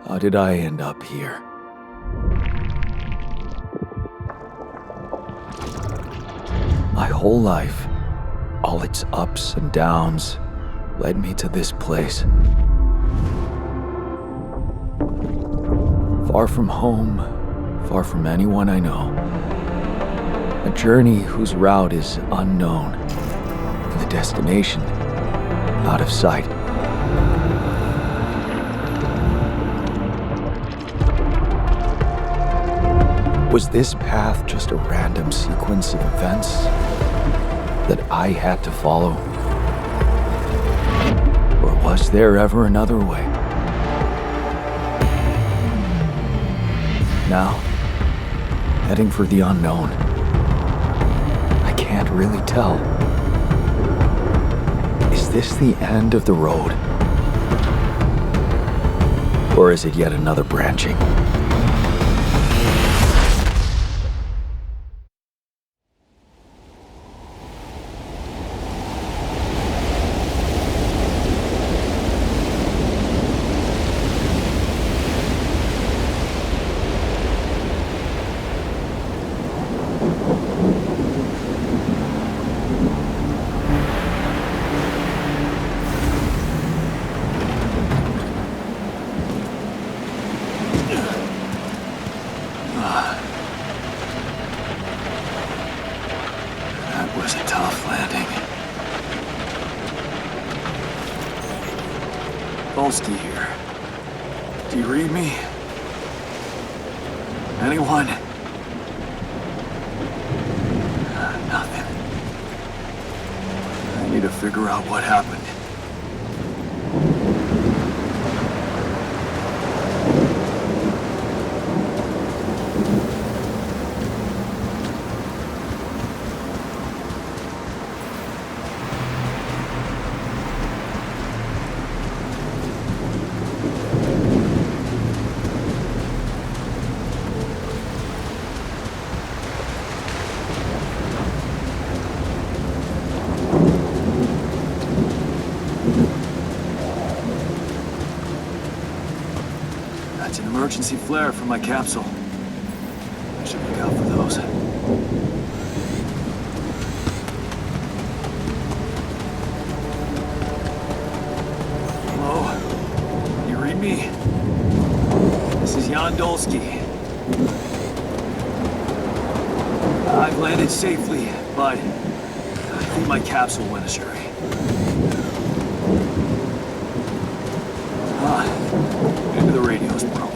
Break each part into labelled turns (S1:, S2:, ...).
S1: How did I end up here? My whole life, all its ups and downs, led me to this place. Far from home, far from anyone I know. A journey whose route is unknown, and the destination out of sight. Was this path just a random sequence of events that I had to follow? Or was there ever another way? Now, heading for the unknown. I can't really tell. Is this the end of the road? Or is it yet another branching?
S2: Dolski here. Do you read me? Anyone? Nothing. I need to figure out what happened. That's an emergency flare from my capsule. I should look out for those. Hello? Can you read me? This is Jan Dolski. I've landed safely, but I think my capsule went astray. Maybe the radio's broken.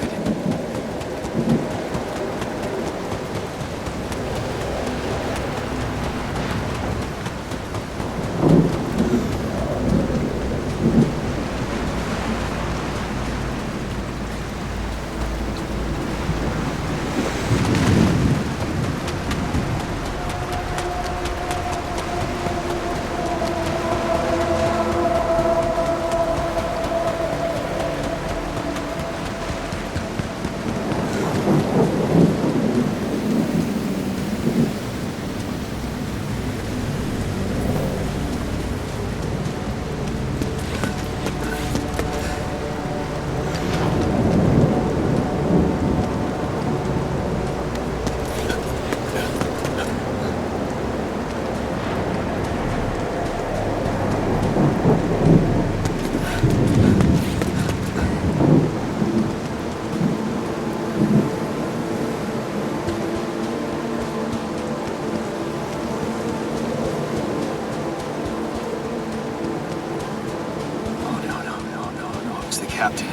S2: Captain.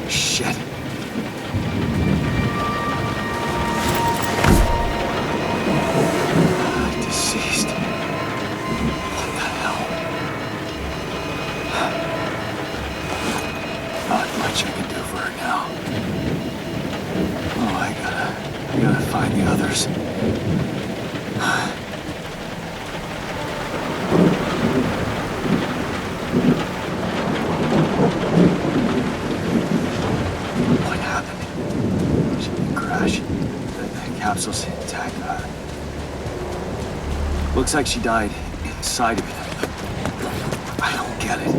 S2: Shit. Deceased. What the hell? Not much I can do for her now. Oh, I gotta find the others. Capsule's intact. Looks like she died inside of it. I don't get it.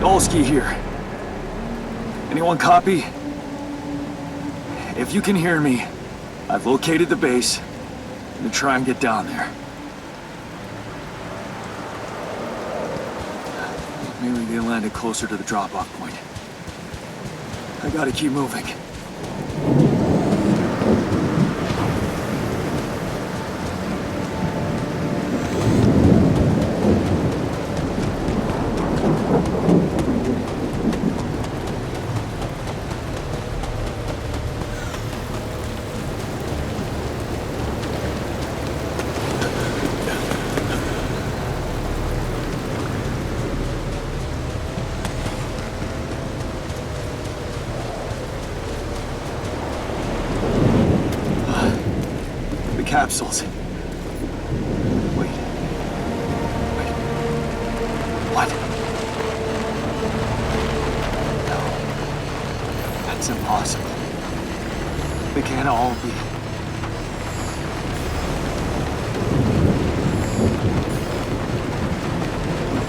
S2: Dolski here. Anyone copy? If you can hear me, I've located the base. I'm gonna try and get down there. Maybe they landed closer to the drop-off point. I gotta keep moving. Capsules. Wait. What? No. That's impossible. They can't all be.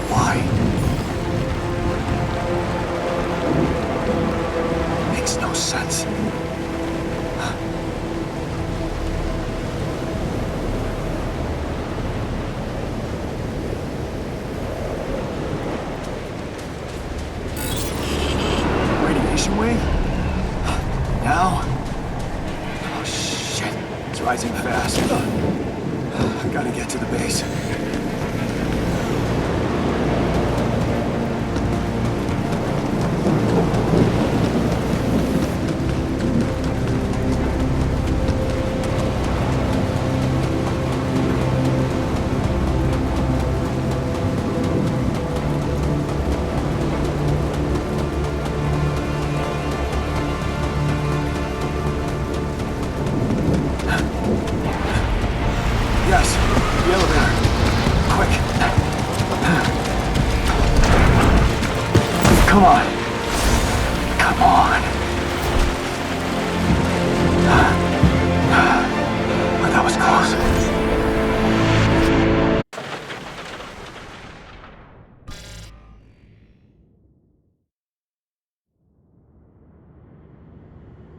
S2: Why? Makes no sense. Wave? Now? Oh shit, it's rising fast. I gotta get to the base. Yes, the elevator. Quick. Come on. Come on. But that was close.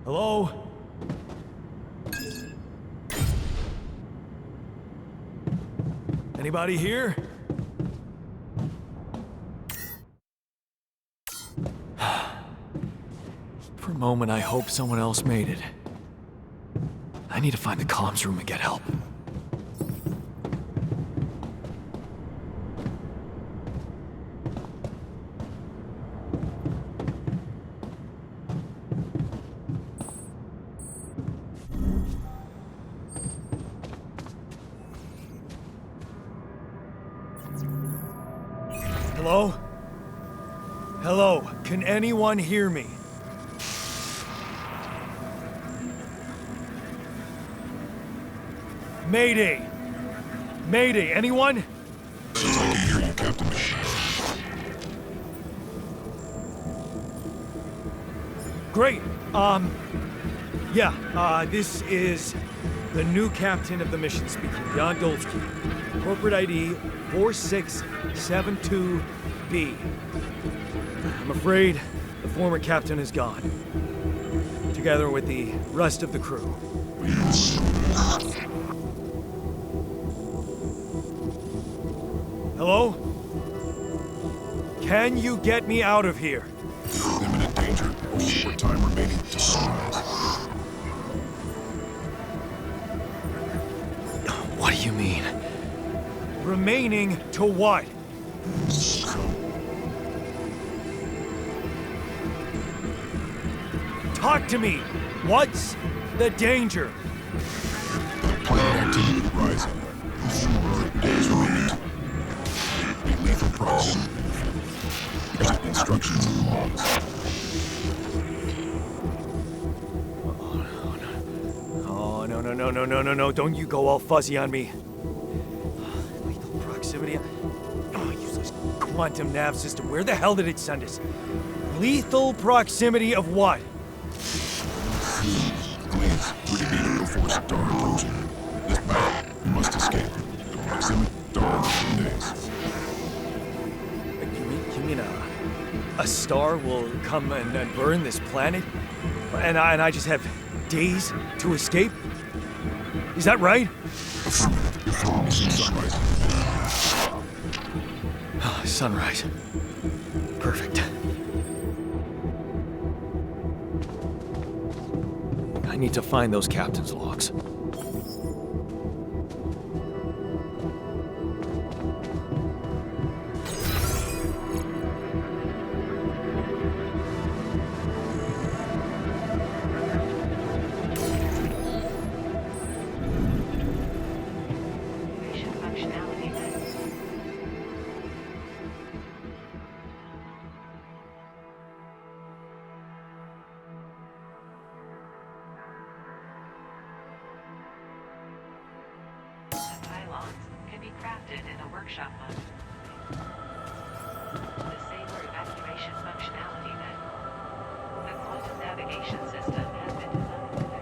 S1: Hello? Anybody here? For a moment, I hope someone else made it. I need to find the comms room and get help. Hello? Hello? Can anyone hear me? Mayday! Mayday, anyone?
S3: Says I can hear you, Captain.
S1: Great. This is the new captain of the mission speaking, Jan Dolski. Corporate ID 4672B. I'm afraid the former captain is gone, together with the rest of the crew. Hello? Can you get me out of here?
S3: You're in imminent danger. Short time remaining to sunrise.
S1: What do you mean? Remaining to what? Talk to me! What's the danger?
S3: Planet activity rising. 4 days remaining. Be lethal proximity. Instructions in the logs.
S1: Oh, no, don't you go all fuzzy on me. Lethal proximity. Oh, useless quantum nav system. Where the hell did it send us? Lethal proximity of what?
S3: Please, we need to before Star approaching. This battle, you must escape. Proximity, Star in days.
S1: You mean, star will come and burn this planet, and I just have days to escape? Is that right?
S3: Sunrise.
S1: Sunrise. Perfect. I need to find those captain's logs.
S4: Can be crafted in a workshop mode. Disable evacuation functionality then. The quantum navigation system has been designed with it.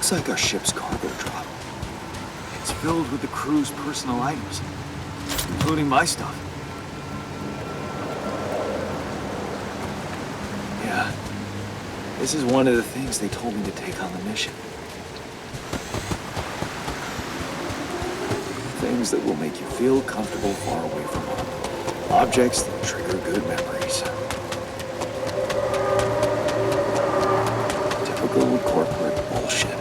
S2: looks like our ship's cargo drop. It's filled with the crew's personal items, including my stuff. Yeah, this is one of the things they told me to take on the mission. Things that will make you feel comfortable far away from home. Objects that trigger good memories. Typical corporate bullshit.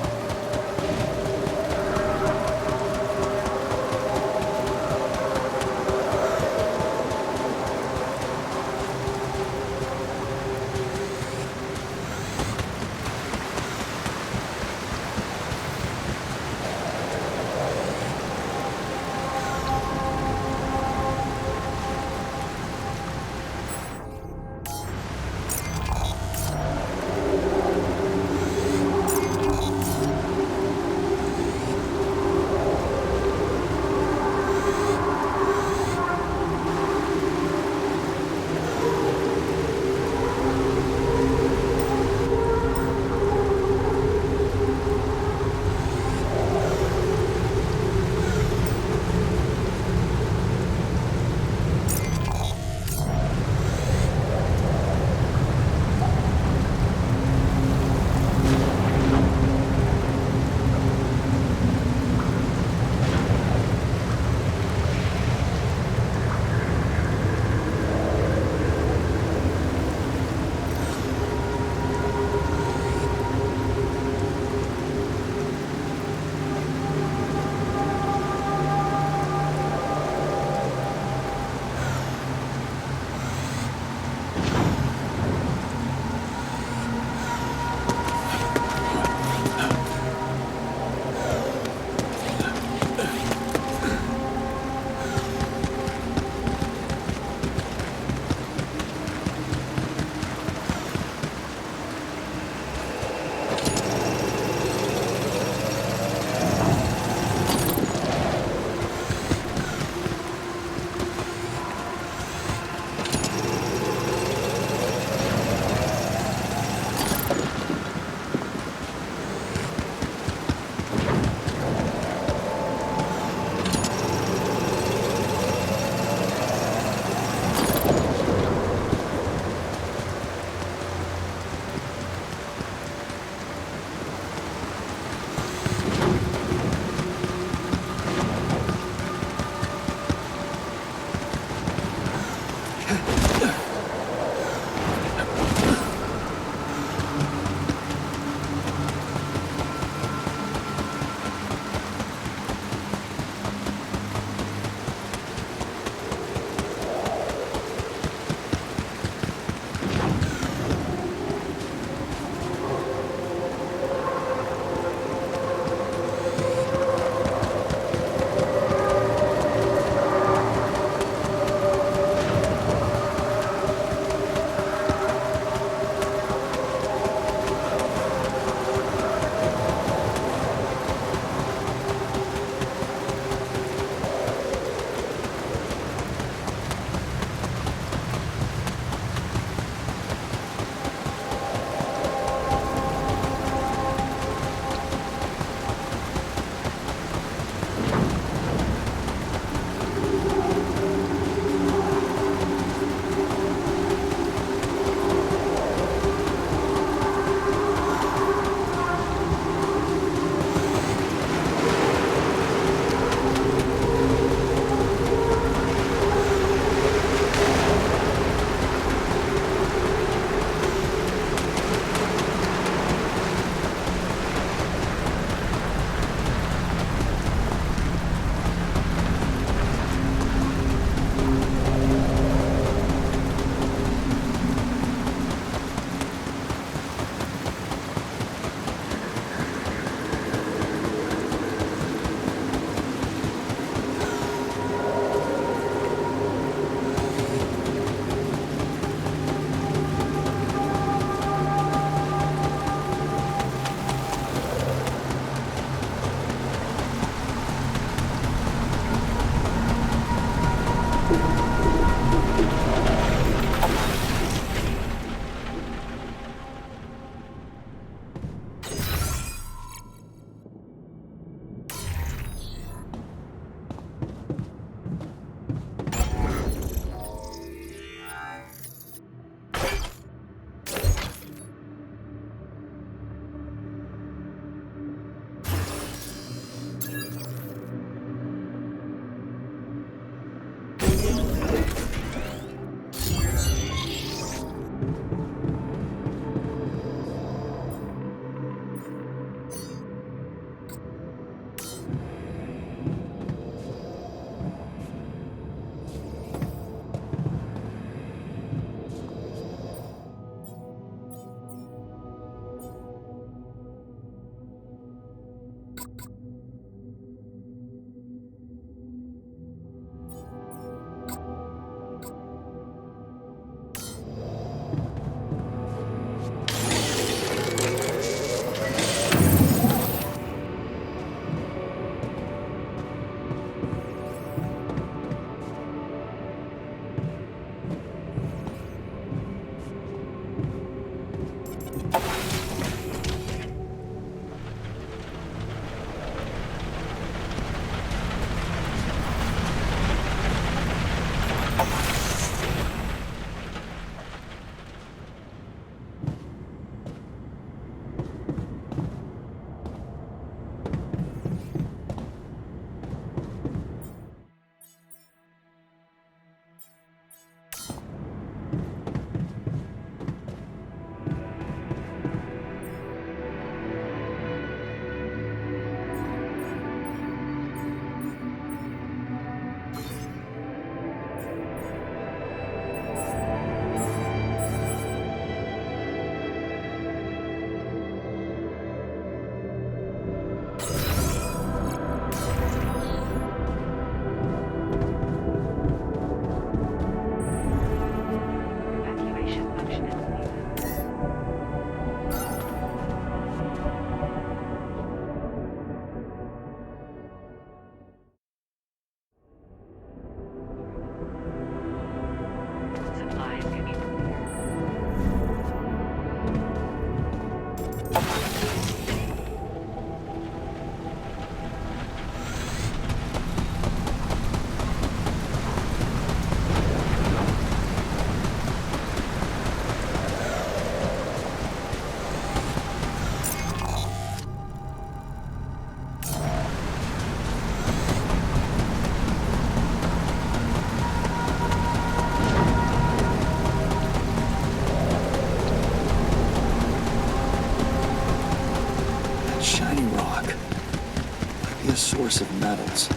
S2: source of metals.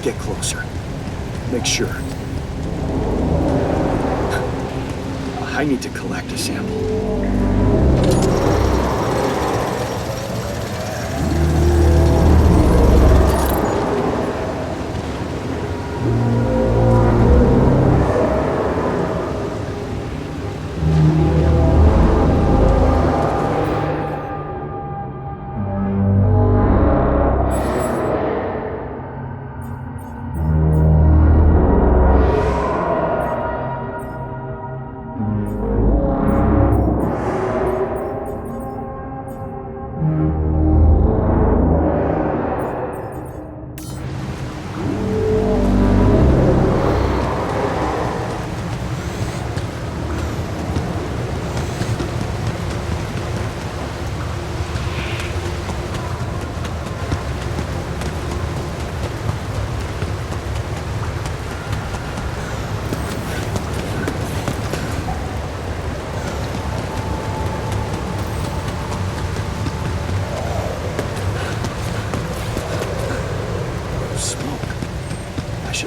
S2: Get closer. Make sure. I need to collect a sample.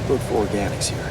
S2: Look for organics here.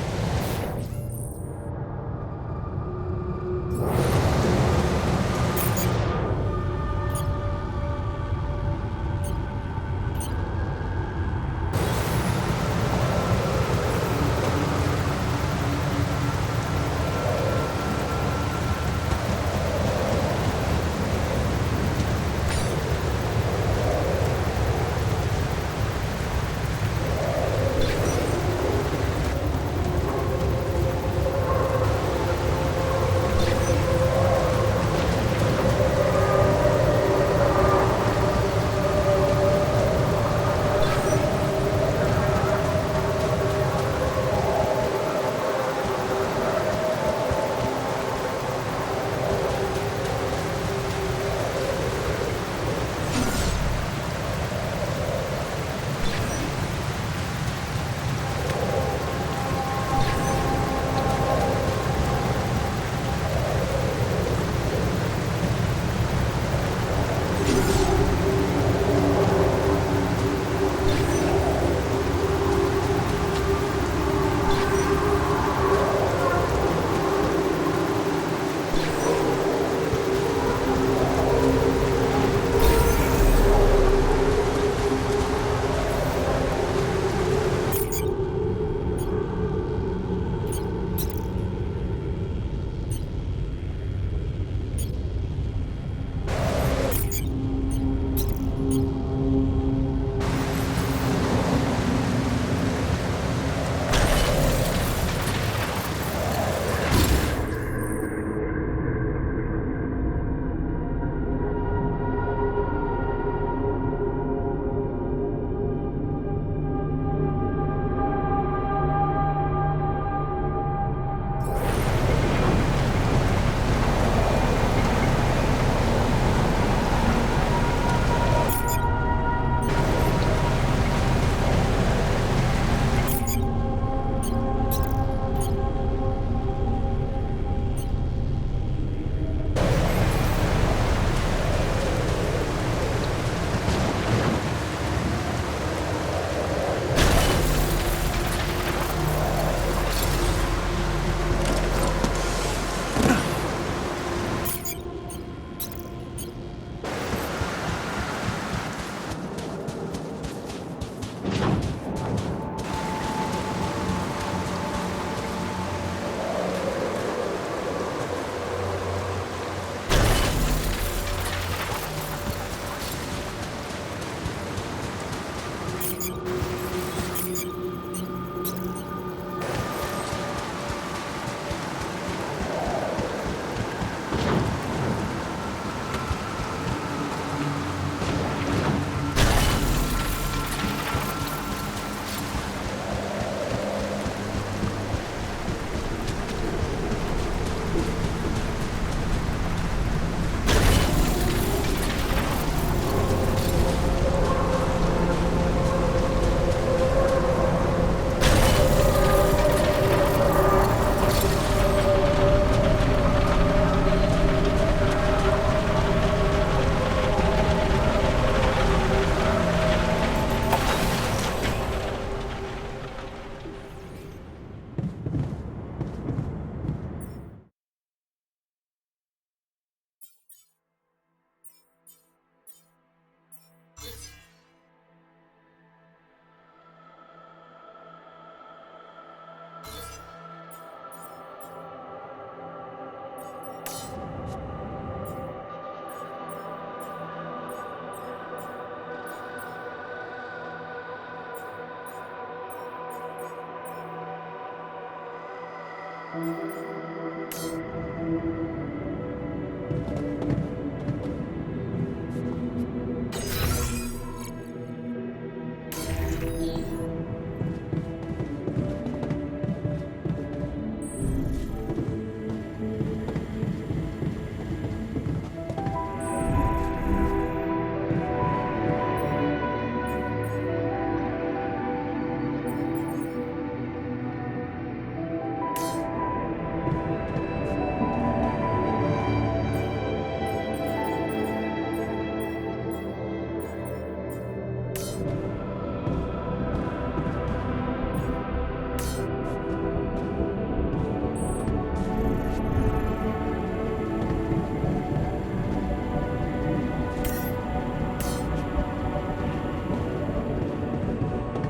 S4: To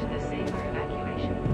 S4: the safer evacuation.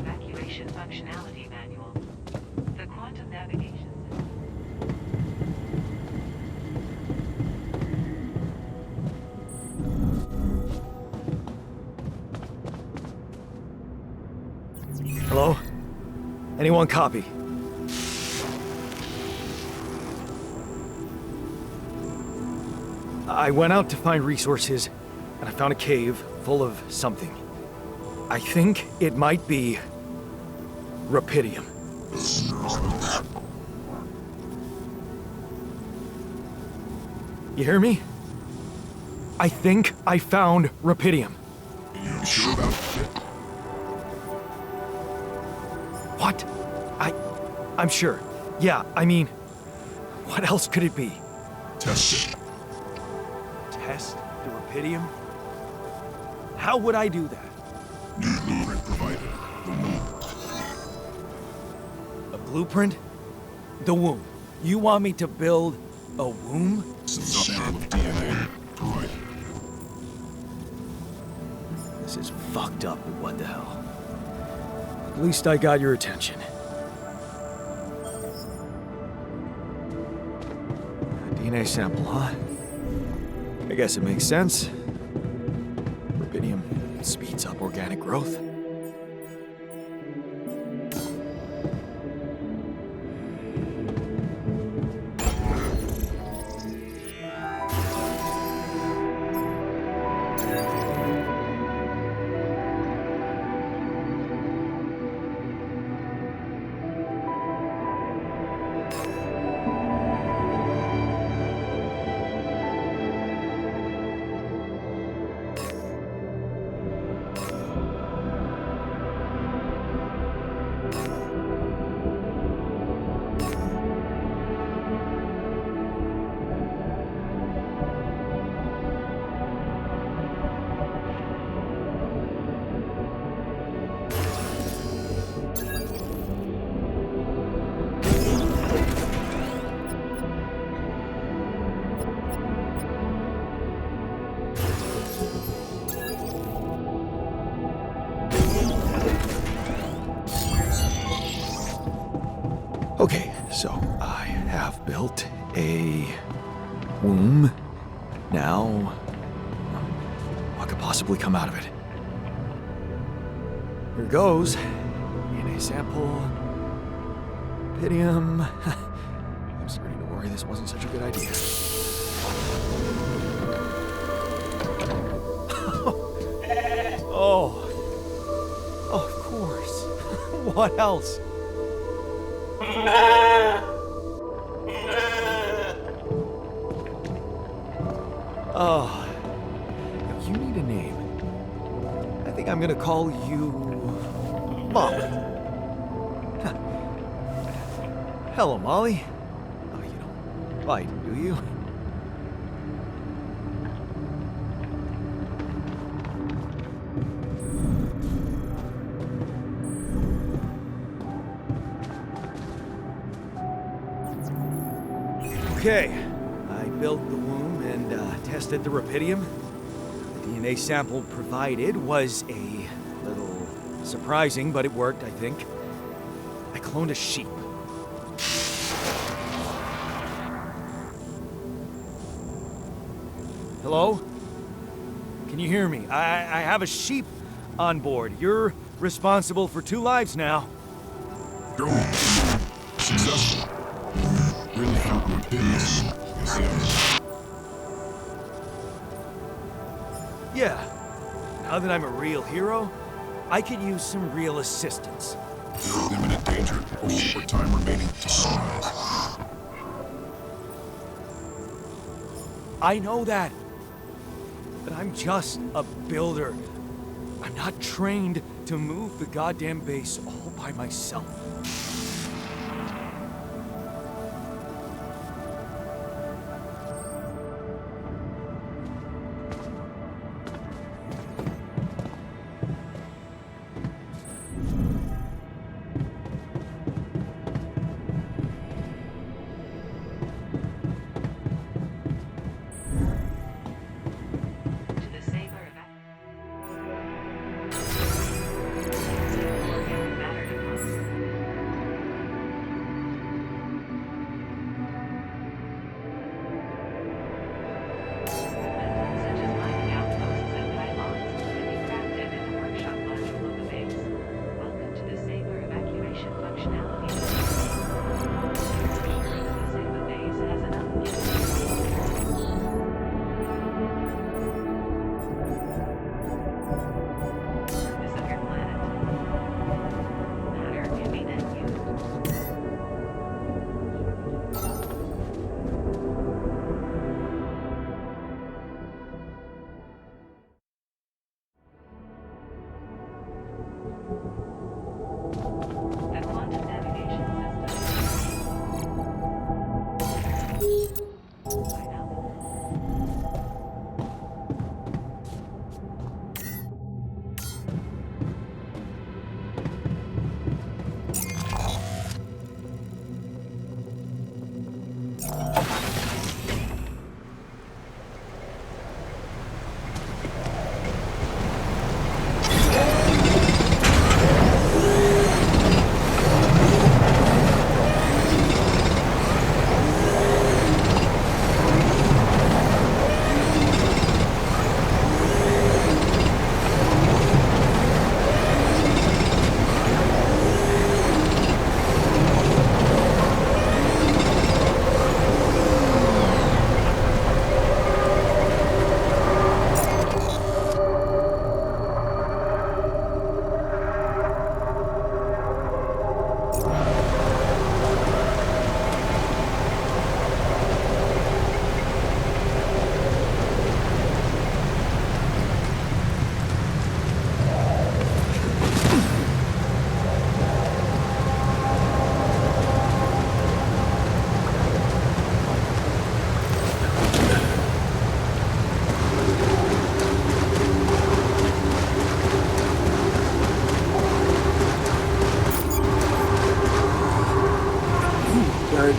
S4: Evacuation functionality manual. The quantum navigation system.
S1: Hello? Anyone copy? I went out to find resources, and I found a cave full of something. I think it might be rupidium. You hear me? I think I found rupidium.
S3: You sure about it?
S1: What? I'm sure. Yeah, I mean, what else could it be?
S3: Test it.
S1: Test the rupidium? How would I do that?
S3: New blueprint provided. The womb.
S1: A blueprint? The womb. You want me to build a womb?
S3: Some sample of DNA provided.
S1: This is fucked up, but what the hell? At least I got your attention. A DNA sample, huh? I guess it makes sense. Rupidium speeds up organic growth.
S2: built a womb. Now, what could possibly come out of it? Here goes. DNA sample. Rubidium. I'm starting to worry this wasn't such a good idea. Oh. Oh, of course. What else? Oh. Now, you need a name. I think I'm gonna call you Molly. Huh. Hello, Molly. Oh, you don't bite, do you? Okay, I built the womb and tested the rubidium. The DNA sample provided was a little surprising, but it worked, I think. I cloned a sheep. Hello? Can you hear me? I have a sheep on board. You're responsible for 2 lives now.
S3: Go. Successful. Really help with this.
S1: Yeah. Now that I'm a real hero, I could use some real assistance.
S3: Imminent danger. Only short time remaining to solve.
S1: I know that. But I'm just a builder. I'm not trained to move the goddamn base all by myself.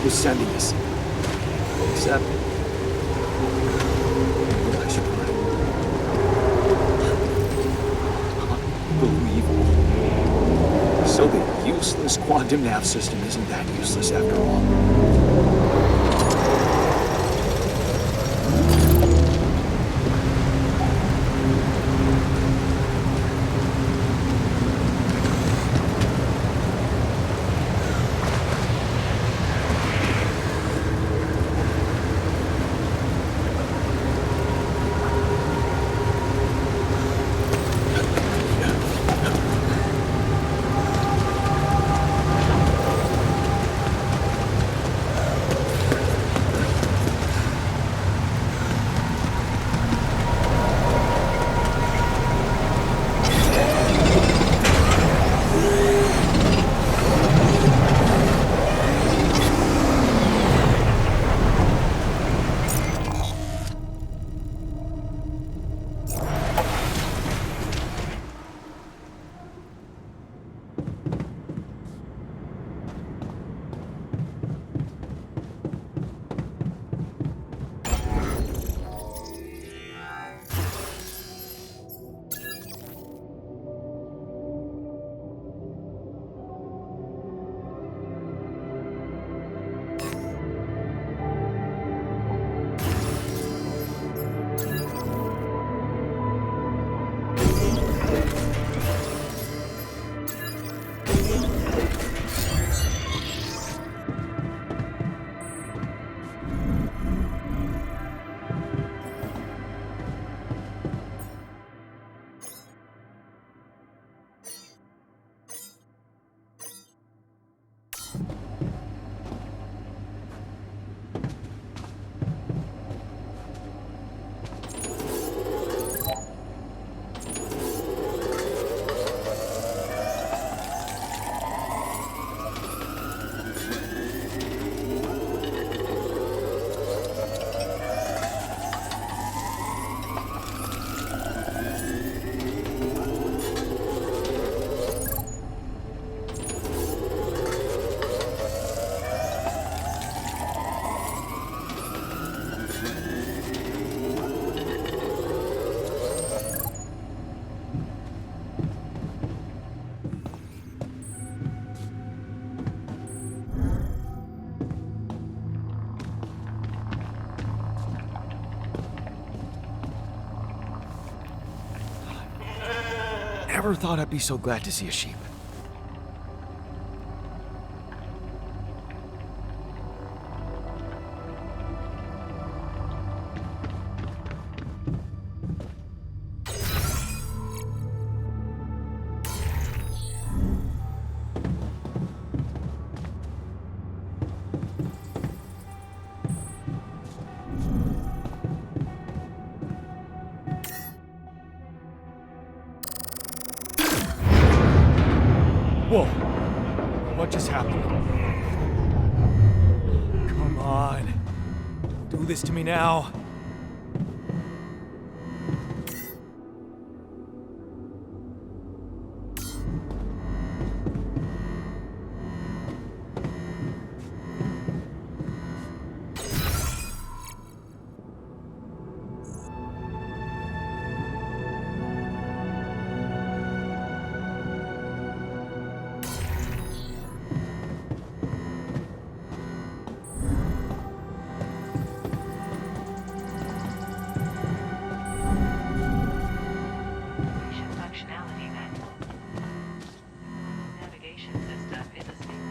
S2: Was sending us. Except, I should put it. Unbelievable. So the useless quantum nav system isn't that useless after all. Never thought I'd be so glad to see a sheep.
S1: Whoa! What just happened? Come on. Don't do this to me now.
S4: Functionality then. Navigation system is a state.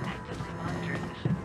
S4: Active command transition.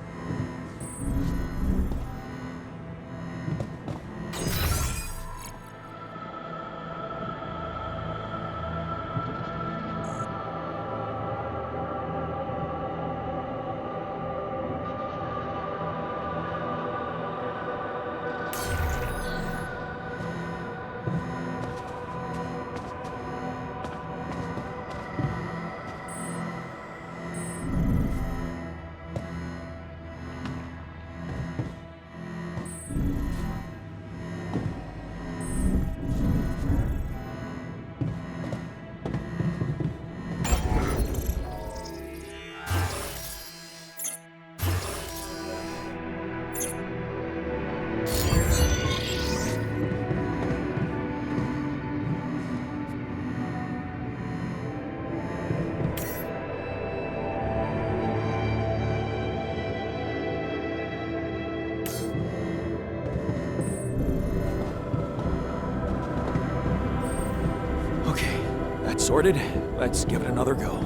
S2: Okay, that's sorted. Let's give it another go.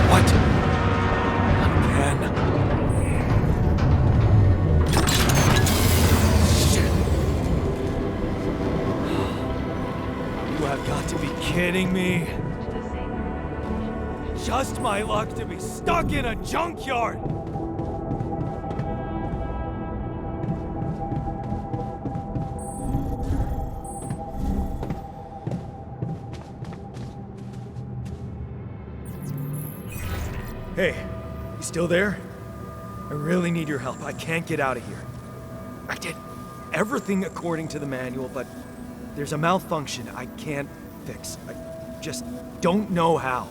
S2: What? Not again. Shit.
S1: You have got to be kidding me.
S4: To the same.
S1: Just my luck to be stuck in a junkyard. Hey, you still there? I really need your help. I can't get out of here. I did everything according to the manual, but there's a malfunction I can't fix. I just don't know how.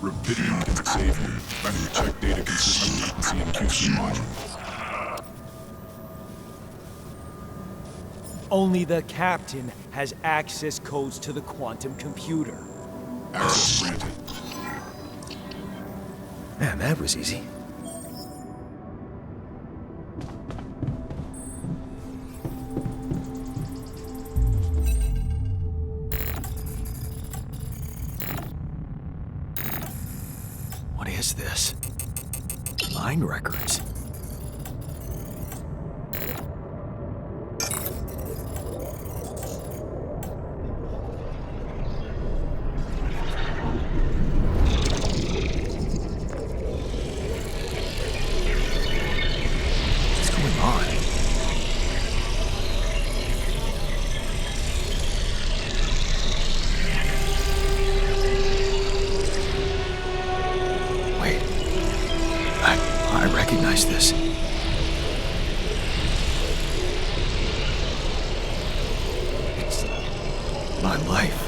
S3: Rapidity can save you. Better check data consistency and CMQC module.
S1: Only the captain has access codes to the quantum computer.
S3: Access granted.
S2: Man, that was easy. What is this? Mine records. What's going on? Wait. I recognize this. It's my life.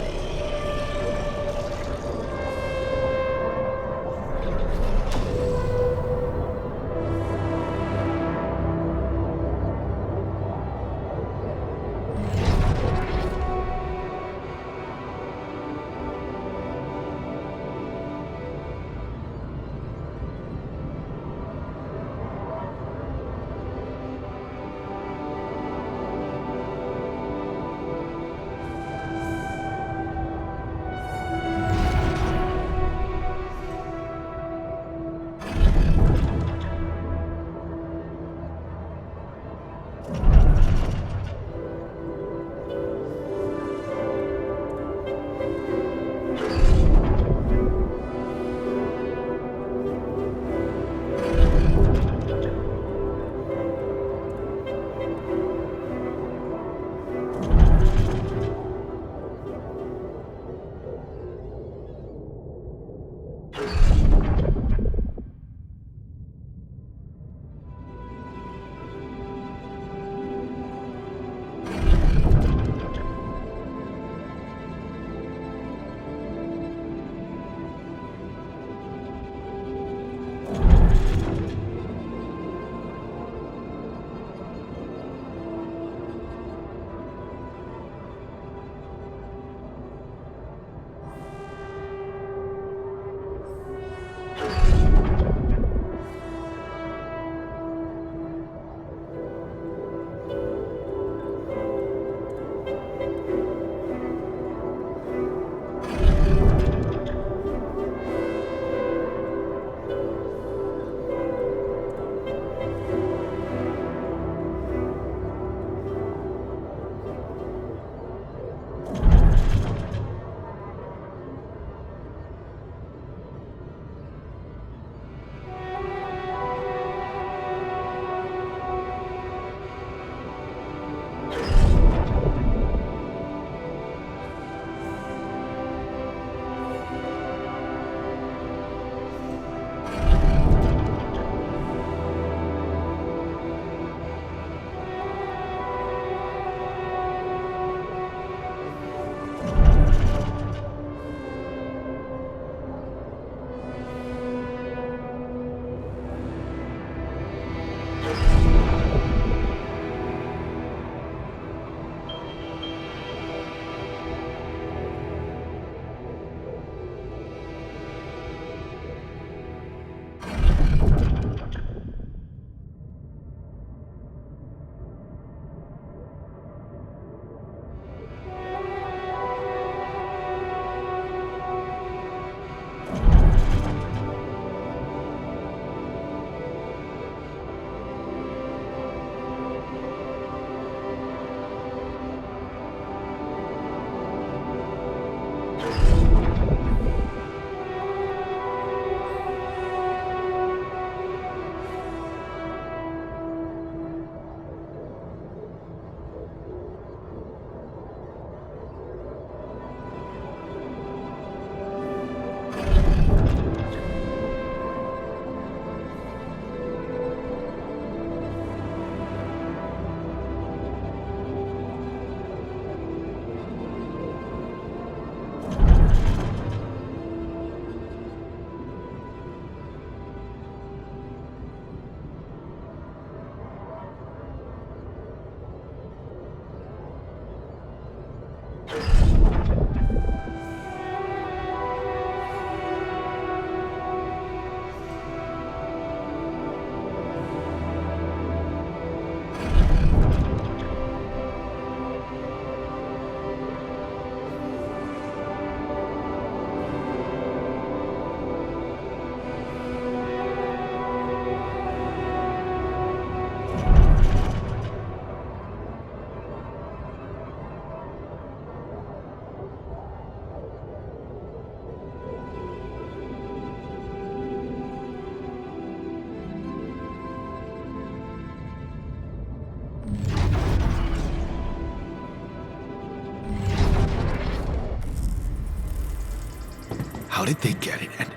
S2: How did they get it, and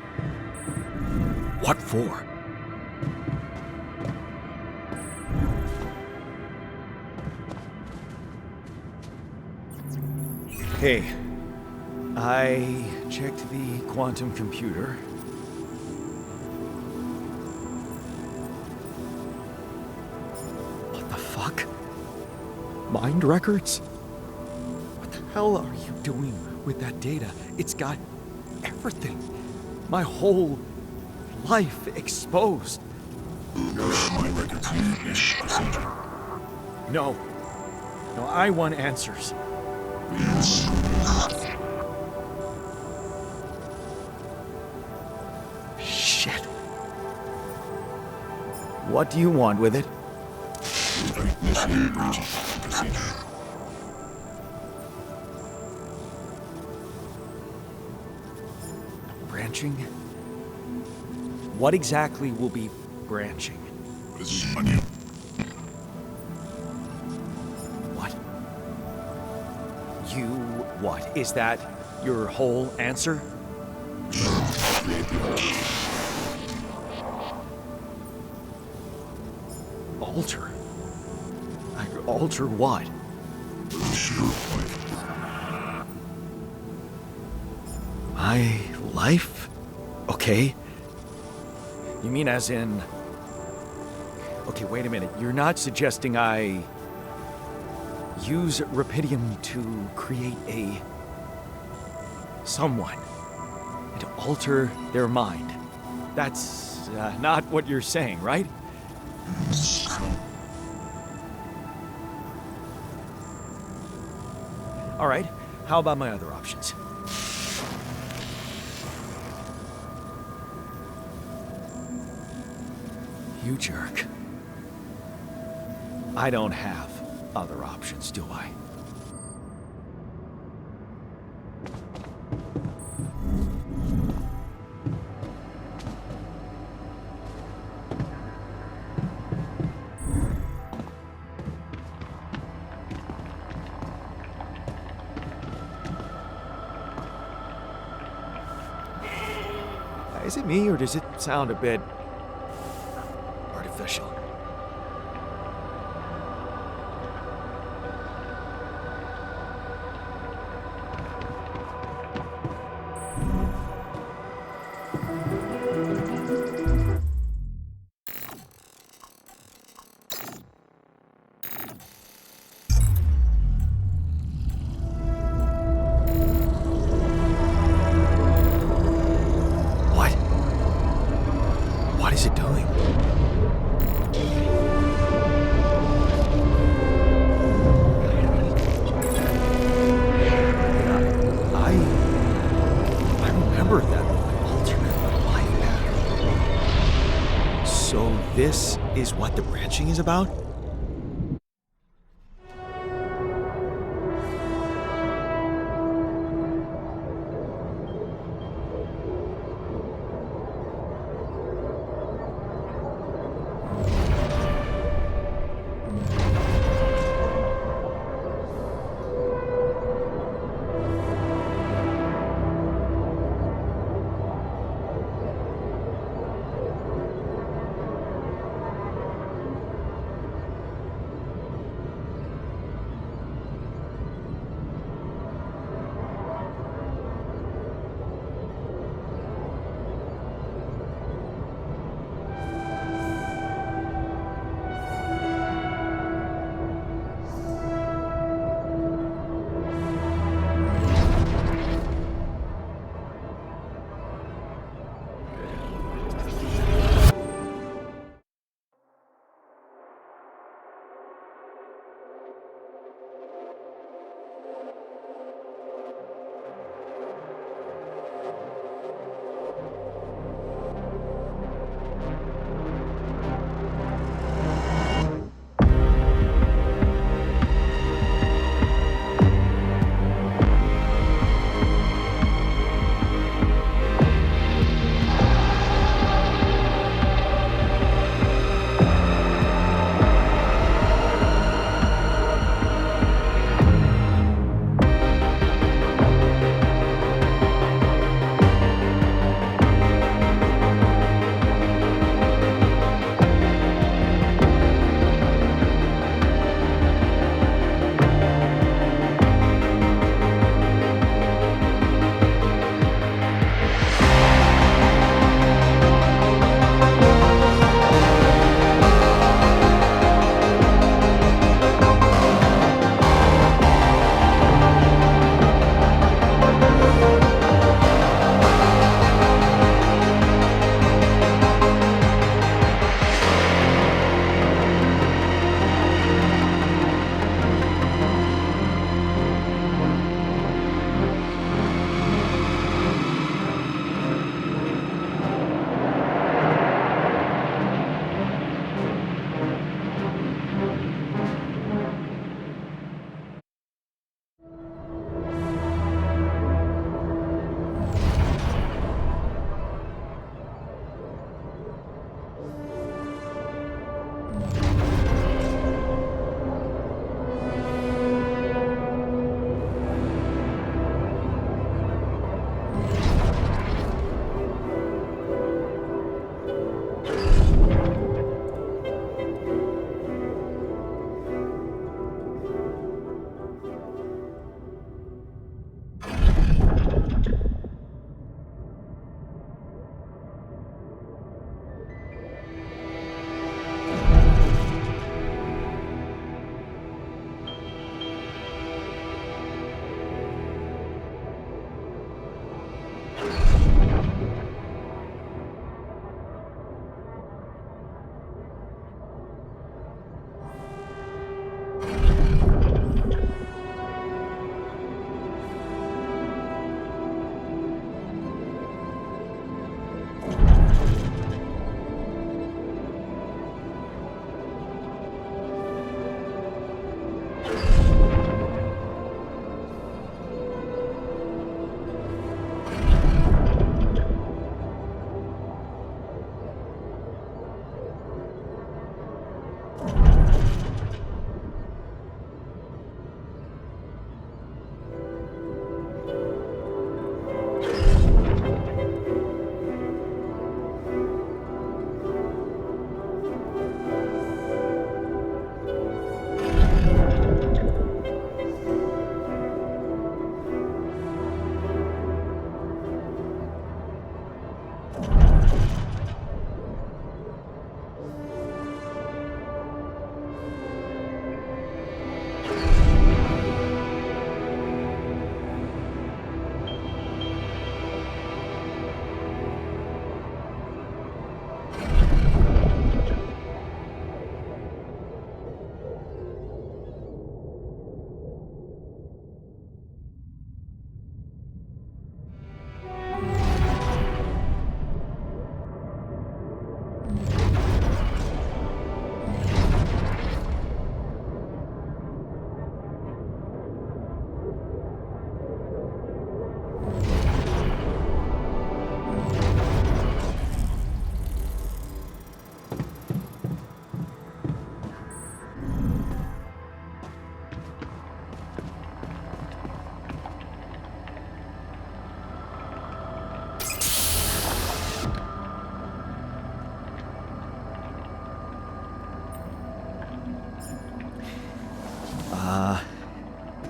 S2: what for? Hey, I checked the quantum computer. What the fuck? Mind records? What the hell are you doing with that data? It's got everything. My whole life exposed.
S3: My records need this procedure.
S2: No. No, I want answers. Shit. What do you want with it?
S3: Initiate breaching procedure.
S2: Branching? What exactly will be branching?
S3: This is onion.
S2: What? You what? Is that your whole answer? Alter? Alter what? My life? Okay. You mean as in... Okay, wait a minute. You're not suggesting I use Rapidium to create a... someone and to alter their mind. That's not what you're saying, right? All right, how about my other options? You jerk. I don't have other options, do I? Is it me, or does it sound a bit artificial? What is it doing? I remember that alternate life pattern. So this is what the branching is about?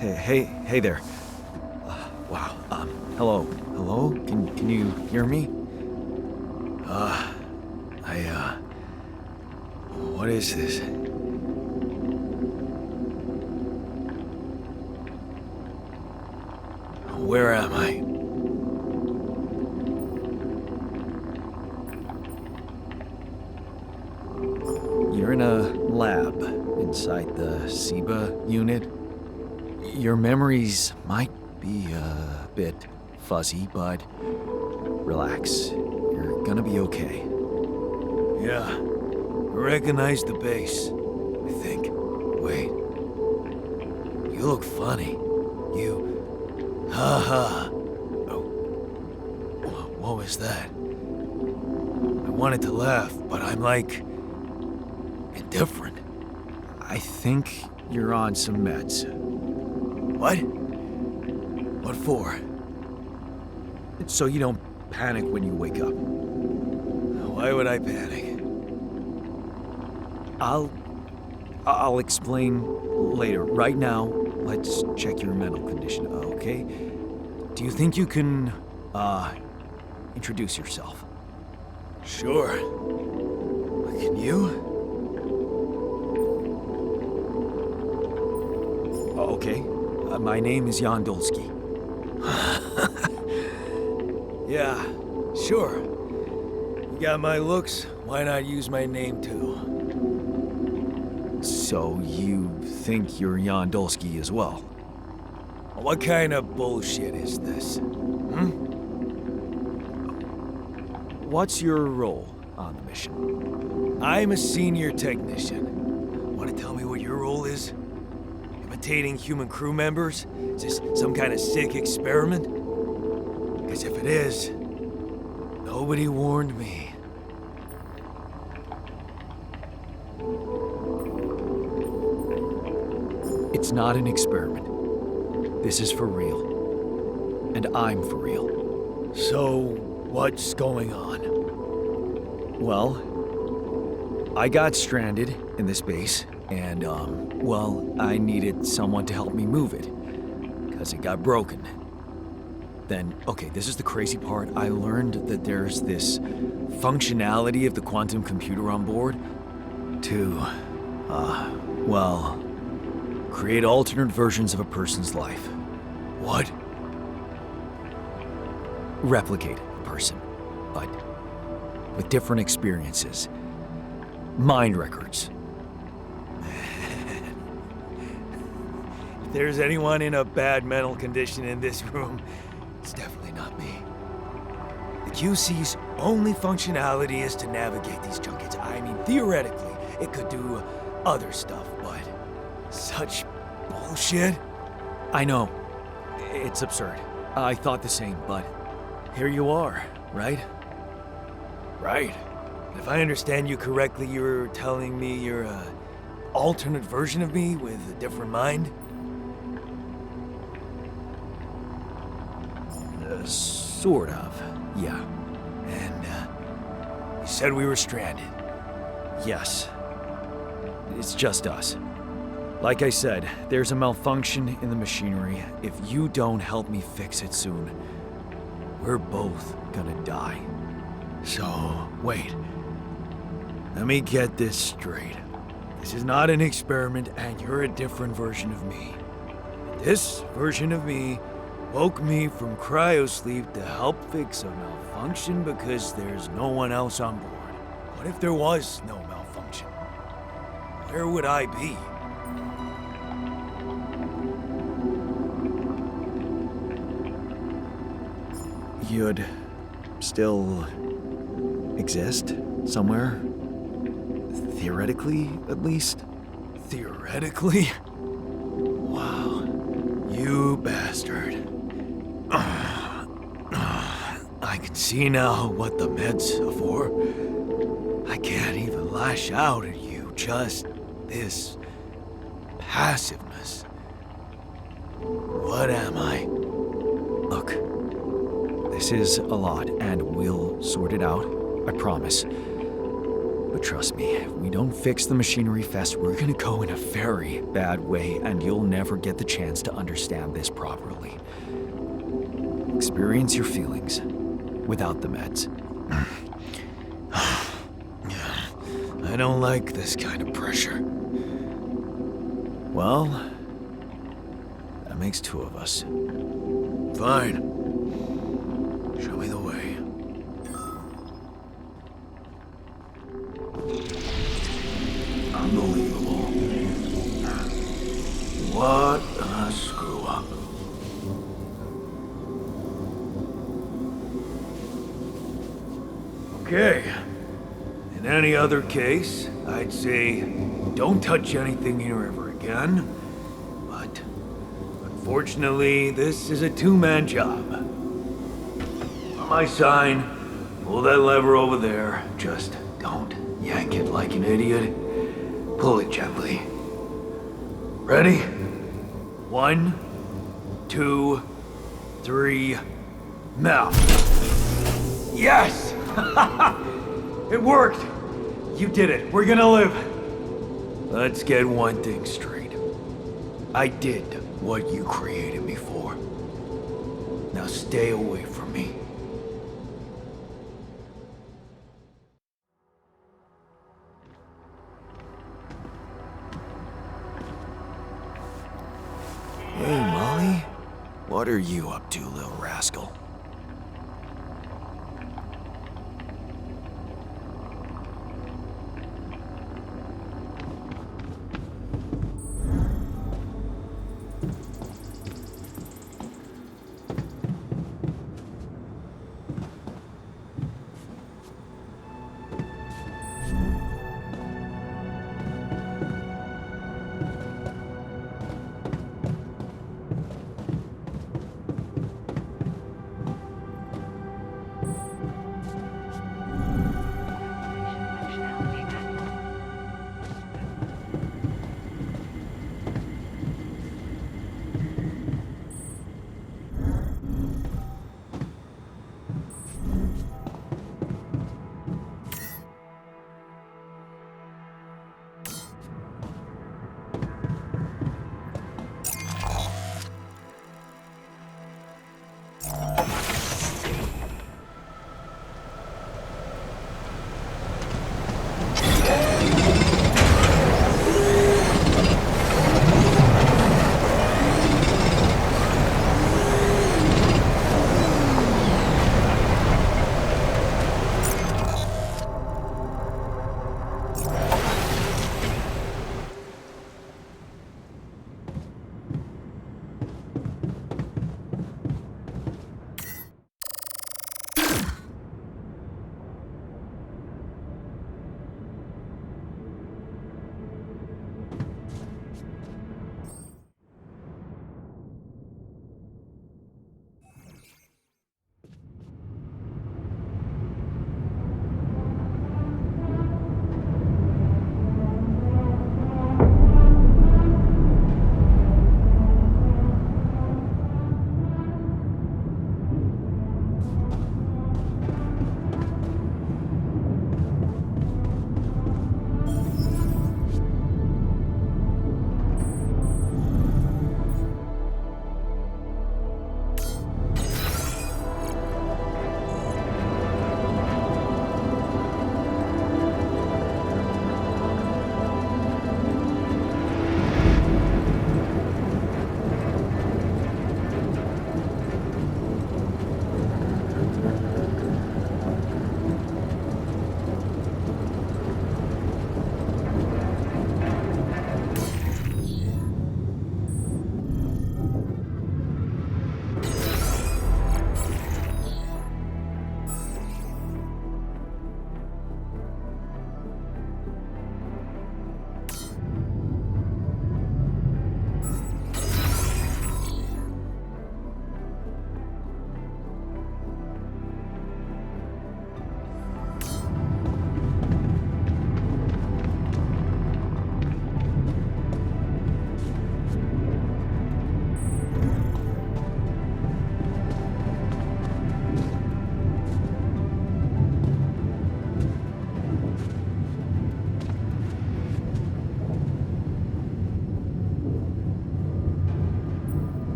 S2: Hey there. Wow. Hello. Hello? Can you hear me? What is this? Where am I? You're in a lab inside the SIBA unit. Your memories might be a bit fuzzy, but relax. You're gonna be okay.
S1: Yeah, I recognize the base, I think. Wait. You look funny. Haha. Oh. What was that? I wanted to laugh, but I'm like... indifferent.
S2: I think you're on some meds.
S1: What? What for?
S2: So you don't panic when you wake up.
S1: Why would I panic?
S2: I'll explain later. Right now, let's check your mental condition, okay? Do you think you can, introduce yourself?
S1: Sure. Can you?
S2: Okay. My name is Jan Dolski.
S1: Yeah, sure. You got my looks, why not use my name too?
S2: So you think you're Jan Dolski as well?
S1: What kind of bullshit is this?
S2: What's your role on the mission?
S1: I'm a senior technician. Want to tell me what your role is? Imitating human crew members? Is this some kind of sick experiment? Because if it is, nobody warned me.
S2: It's not an experiment. This is for real. And I'm for real.
S1: So, what's going on?
S2: Well, I got stranded in this base, and, well, I needed someone to help me move it, because it got broken. Then, okay, this is the crazy part. I learned that there's this functionality of the quantum computer on board to, well, create alternate versions of a person's life.
S1: What?
S2: Replicate a person, but with different experiences. Mind records.
S1: If there's anyone in a bad mental condition in this room, it's definitely not me. The QC's only functionality is to navigate these junkets. I mean, theoretically, it could do other stuff, but such bullshit?
S2: I know. It's absurd. I thought the same, but here you are, right?
S1: Right. If I understand you correctly, you're telling me you're a alternate version of me with a different mind?
S2: Sort of, yeah.
S1: And, you said we were stranded.
S2: Yes. It's just us. Like I said, there's a malfunction in the machinery. If you don't help me fix it soon, we're both gonna die.
S1: So, wait. Let me get this straight. This is not an experiment, and you're a different version of me. This version of me woke me from cryosleep to help fix a malfunction because there's no one else on board. What if there was no malfunction? Where would I be?
S2: You'd still exist somewhere? Theoretically, at least?
S1: Theoretically? Wow. You bastard. I can see now what the meds are for. I can't even lash out at you, just this passiveness. What am I?
S2: Look, this is a lot, and we'll sort it out, I promise. But Trust me, if we don't fix the machinery fast, we're gonna go in a very bad way, and you'll never get the chance to understand this properly. Experience your feelings without the meds.
S1: I don't like this kind of pressure.
S2: Well, that makes two of us.
S1: Fine. Show me the way. Unbelievable. What a screw up. Okay. In any other case, I'd say don't touch anything here ever again. But unfortunately, this is a two-man job. On my sign, pull that lever over there. Just don't yank it like an idiot. Pull it gently. Ready? 1, 2, 3, now. Yes! It worked! You did it. We're gonna live. Let's get one thing straight. I did what you created me for. Now stay away from me.
S2: Hey, Molly. What are you up to, little rascal?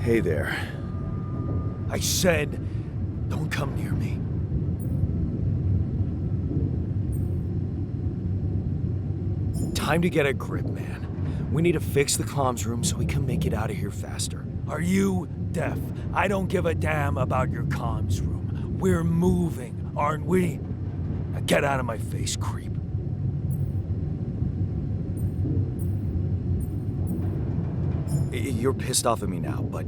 S2: Hey there.
S1: I said, don't come near me. Time to get a grip, man. We need to fix the comms room so we can make it out of here faster. Are you deaf? I don't give a damn about your comms room. We're moving, aren't we? Now get out of my face, creep.
S2: You're pissed off at me now, but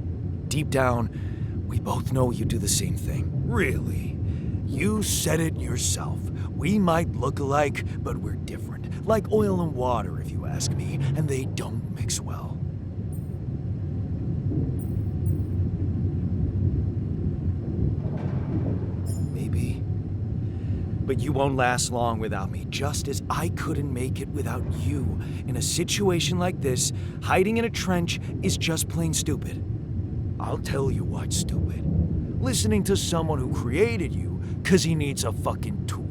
S2: deep down, we both know you do the same thing.
S1: Really? You said it yourself. We might look alike, but we're different. Like oil and water, if you ask me, and they don't mix well.
S2: Maybe. But you won't last long without me, just as I couldn't make it without you. In a situation like this, hiding in a trench is just plain stupid.
S1: I'll tell you what's stupid. Listening to someone who created you 'cause he needs a fucking tool.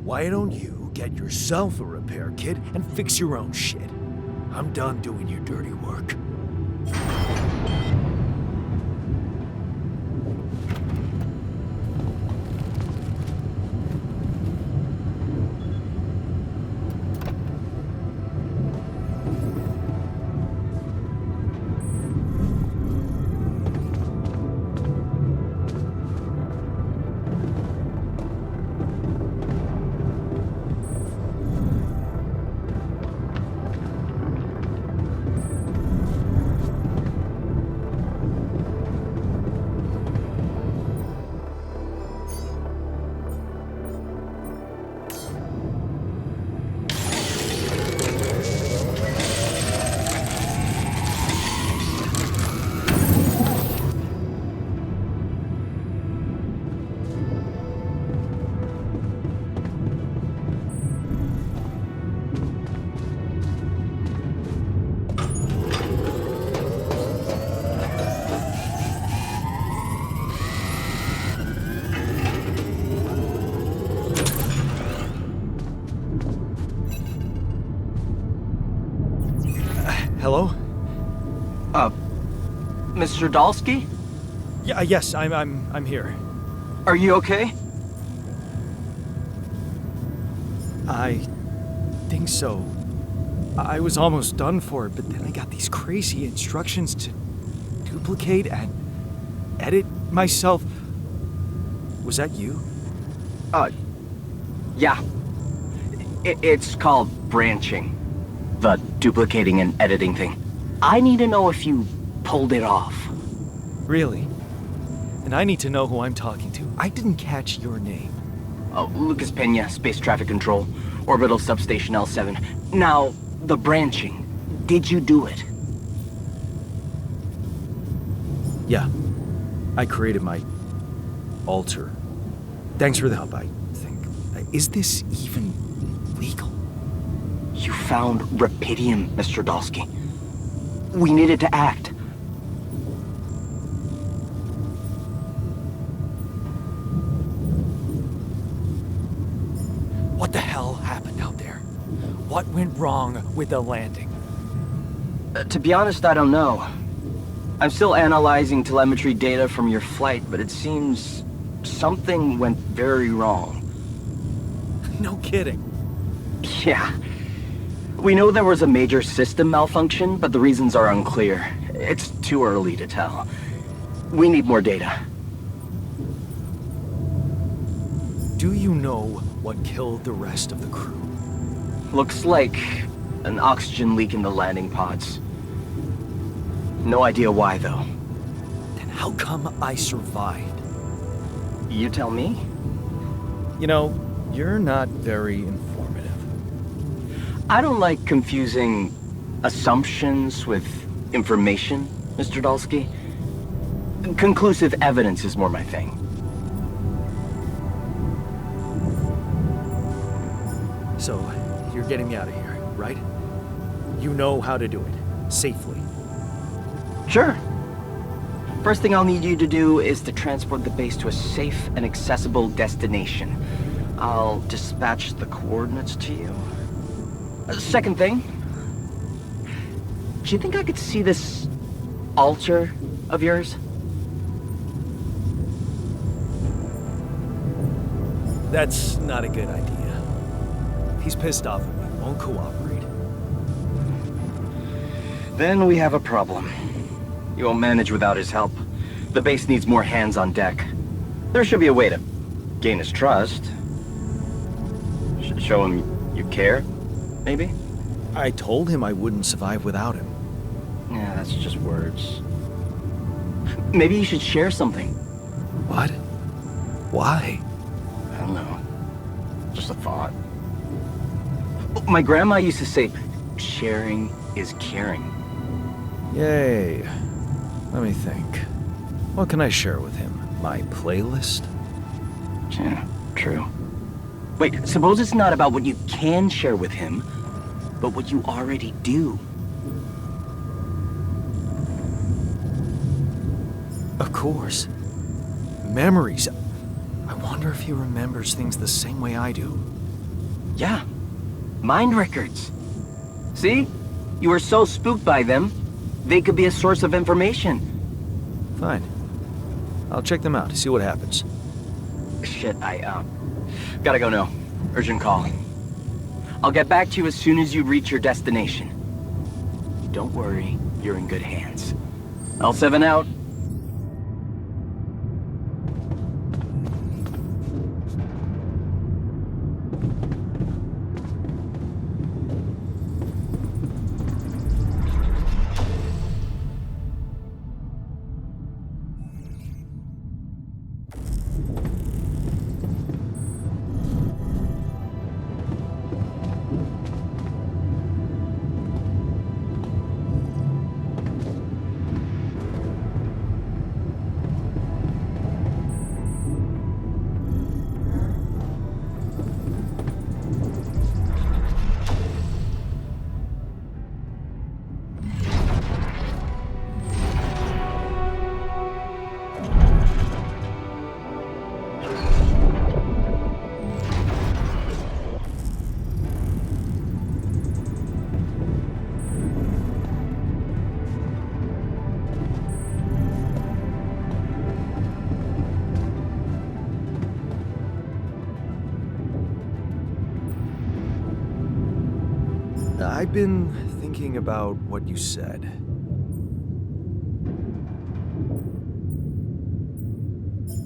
S1: Why don't you get yourself a repair kit and fix your own shit? I'm done doing your dirty work.
S2: Hello?
S5: Mr. Dolski?
S2: Yeah, yes, I'm here.
S5: Are you okay?
S2: I think so. I was almost done for it, but then I got these crazy instructions to duplicate and edit myself. Was that you?
S5: Yeah. It's called branching. The duplicating and editing thing. I need to know if you pulled it off.
S2: Really? And I need to know who I'm talking to. I didn't catch your name.
S5: Lucas Pena, Space Traffic Control, Orbital Substation L7. Now, the branching. Did you do it?
S2: Yeah. I created my alter. Thanks for the help, I think. Is this even legal?
S5: You found Rapidium, Mr. Dolski. We needed to act.
S1: What the hell happened out there? What went wrong with the landing?
S5: To be honest, I don't know. I'm still analyzing telemetry data from your flight, but it seems something went very wrong.
S2: No kidding.
S5: Yeah. We know there was a major system malfunction, but the reasons are unclear. It's too early to tell. We need more data.
S1: Do you know what killed the rest of the crew?
S5: Looks like an oxygen leak in the landing pods. No idea why, though.
S1: Then how come I survived?
S5: You tell me?
S2: You know, you're not very informative.
S5: I don't like confusing assumptions with information, Mr. Dolski. Conclusive evidence is more my thing.
S2: So, you're getting me out of here, right? You know how to do it. Safely.
S5: Sure. First thing I'll need you to do is to transport the base to a safe and accessible destination. I'll dispatch the coordinates to you. Second thing, do you think I could see this altar of yours?
S2: That's not a good idea. He's pissed off at me, won't cooperate.
S5: Then we have a problem. You won't manage without his help. The base needs more hands on deck. There should be a way to gain his trust. Show him you care, maybe?
S2: I told him I wouldn't survive without him.
S5: Yeah, that's just words. Maybe you should share something.
S2: What? Why?
S5: I don't know. Just a thought. My grandma used to say, sharing is caring.
S2: Yay. Let me think. What can I share with him? My playlist?
S5: Yeah, true. Wait, suppose it's not about what you can share with him, but what you already do.
S2: Of course. Memories. I wonder if he remembers things the same way I do.
S5: Yeah. Mind records. See? You were so spooked by them, they could be a source of information.
S2: Fine. I'll check them out, see what happens.
S5: Shit, gotta go now. Urgent call. I'll get back to you as soon as you reach your destination. Don't worry, you're in good hands. L7 out.
S2: I've been thinking about what you said.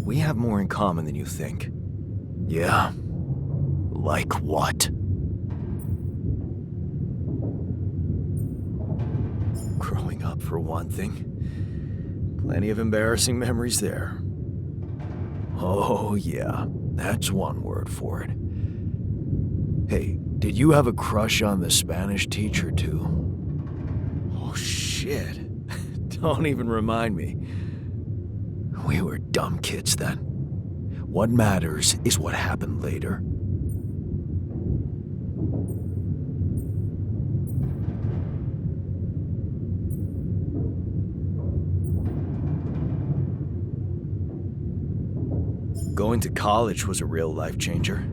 S2: We have more in common than you think. Yeah? Like what? Growing up, for one thing. Plenty of embarrassing memories there. Oh, yeah. That's one word for it. Hey, did you have a crush on the Spanish teacher, too? Oh, shit. Don't even remind me. We were dumb kids then. What matters is what happened later. Going to college was a real life changer.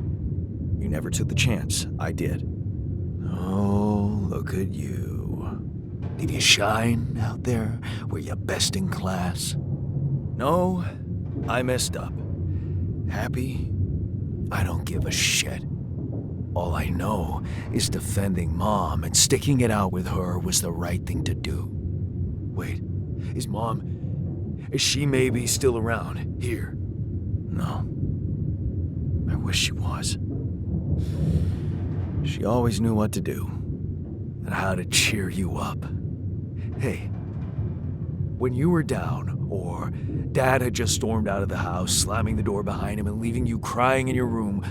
S2: You never took the chance. I did. Oh, look at you. Did you shine out there? Were you best in class? No, I messed up. Happy? I don't give a shit. All I know is defending Mom and sticking it out with her was the right thing to do. Wait, is she maybe still around here? No. I wish she was. She always knew what to do and how to cheer you up. Hey, when you were down or Dad had just stormed out of the house, slamming the door behind him and leaving you crying in your room,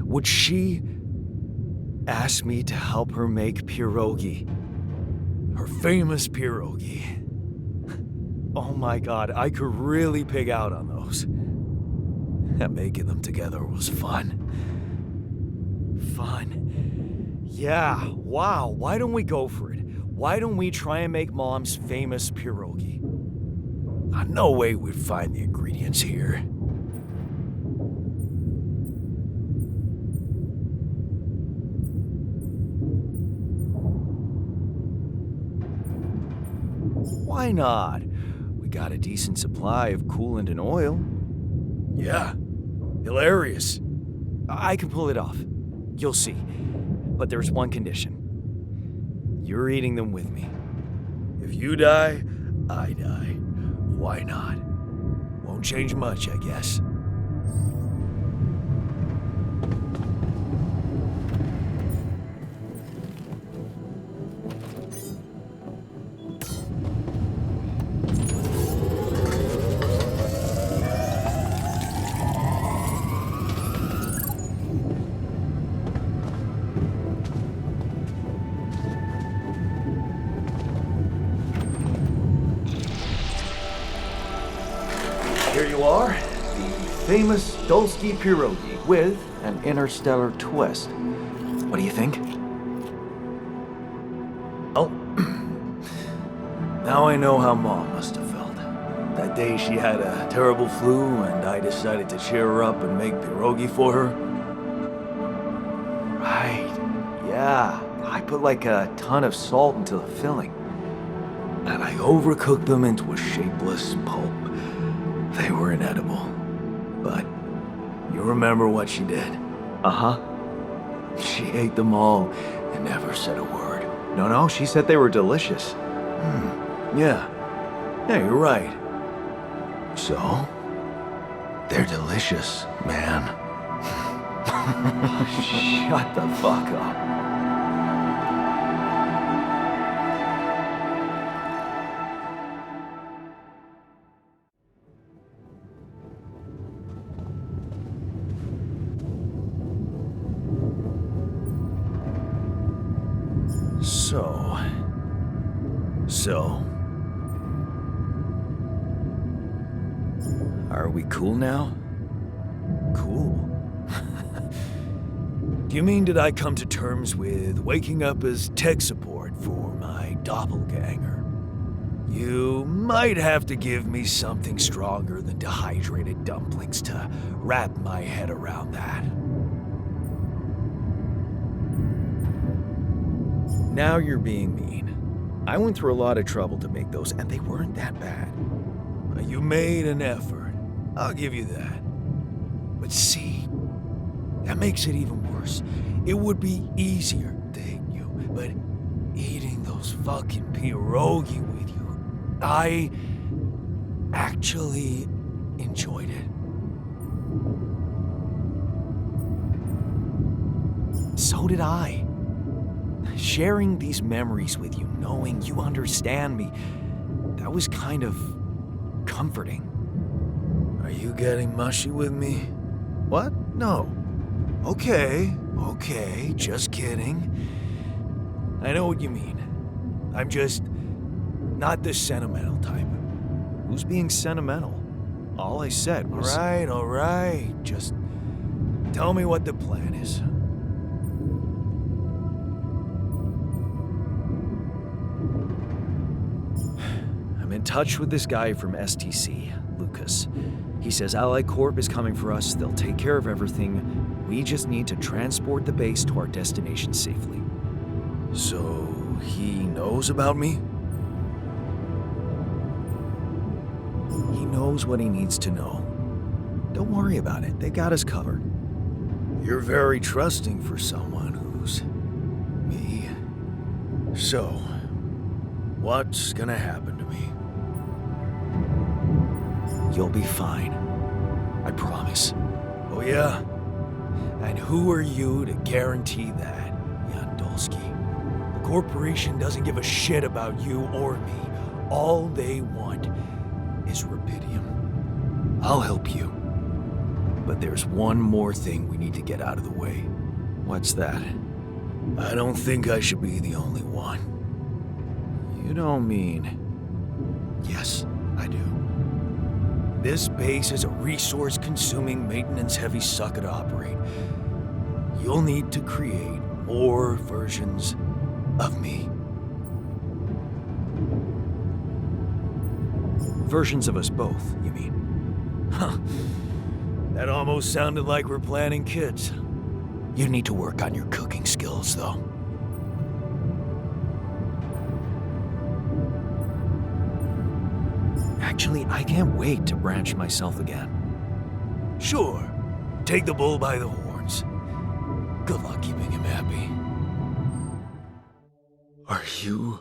S2: would she ask me to help her make pierogi? Her famous pierogi. Oh my God, I could really pig out on those. And making them together was fun. Fun. Yeah, wow, why don't we go for it? Why don't we try and make Mom's famous pierogi? No way we'd find the ingredients here. Why not? We got a decent supply of coolant and oil.
S1: Yeah. Hilarious.
S2: I can pull it off. You'll see. But there's one condition. You're eating them with me.
S1: If you die, I die. Why not? Won't change much, I guess.
S2: Here you are, the famous Dolski pierogi with an interstellar twist. What do you think?
S1: Oh. Now I know how Mom must have felt. That day she had a terrible flu and I decided to cheer her up and make pierogi for her.
S2: Right, yeah. I put like a ton of salt into the filling.
S1: And I overcooked them into a shapeless pulp. They were inedible. But you remember what she did?
S2: Uh-huh.
S1: She ate them all and never said a word.
S2: No, she said they were delicious.
S1: Yeah. Yeah, you're right. So? They're delicious, man.
S2: Shut the fuck up.
S1: So.
S2: Are we cool now?
S1: Cool? Do you mean did I come to terms with waking up as tech support for my doppelganger? You might have to give me something stronger than dehydrated dumplings to wrap my head around that.
S2: Now you're being mean. I went through a lot of trouble to make those, and they weren't that bad.
S1: You made an effort. I'll give you that. But see, that makes it even worse. It would be easier to hate you, but eating those fucking pierogi with you, I actually enjoyed it.
S2: So did I. Sharing these memories with you, knowing you understand me, that was kind of comforting.
S1: Are you getting mushy with me?
S2: What? No.
S1: Okay, just kidding. I know what you mean. I'm just not the sentimental type.
S2: Who's being sentimental? All I said was...
S1: All right. Just tell me what the plan is.
S2: I'm in touch with this guy from STC, Lucas. He says Ally Corp is coming for us, they'll take care of everything. We just need to transport the base to our destination safely.
S1: So, he knows about me?
S2: He knows what he needs to know. Don't worry about it, they got us covered.
S1: You're very trusting for someone who's... me. So, what's gonna happen to me?
S2: You'll be fine. I promise.
S1: Oh yeah? And who are you to guarantee that, Jan Dolski? The corporation doesn't give a shit about you or me. All they want is rubidium. I'll help you. But there's one more thing we need to get out of the way.
S2: What's that?
S1: I don't think I should be the only one.
S2: You don't mean...
S1: Yes, I do. This base is a resource-consuming, maintenance-heavy sucker to operate. You'll need to create more versions of me.
S2: Versions of us both, you mean?
S1: Huh. That almost sounded like we're planning kids. You need to work on your cooking skills, though.
S2: Actually, I can't wait to branch myself again.
S1: Sure. Take the bull by the horns. Good luck keeping him happy.
S2: Are you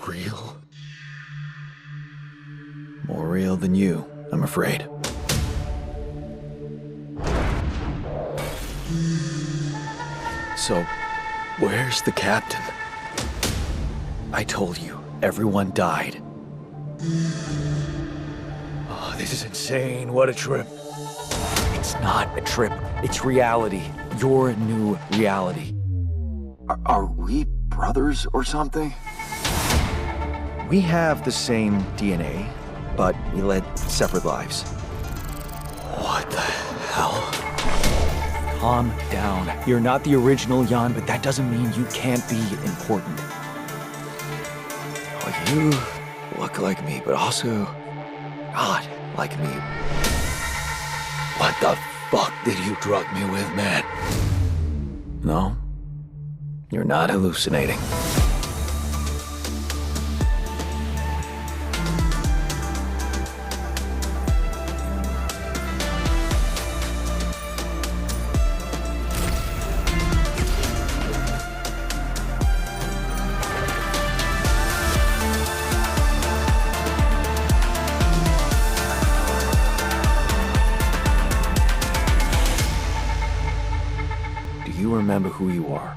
S2: real? More real than you, I'm afraid. So, where's the captain? I told you, everyone died.
S1: Oh, this is insane. What a trip.
S2: It's not a trip, it's reality. Your new reality.
S6: Are we brothers or something?
S2: We have the same DNA, but we led separate lives.
S6: What the hell?
S2: Calm down. You're not the original Jan, but that doesn't mean you can't be important.
S6: Well, you look like me, but also not like me. What the fuck did you drug me with, man?
S2: No, you're not hallucinating. Do you remember who you are?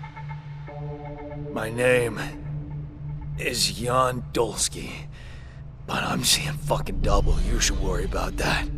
S1: My name is Jan Dolski, but I'm seeing fucking double. You should worry about that.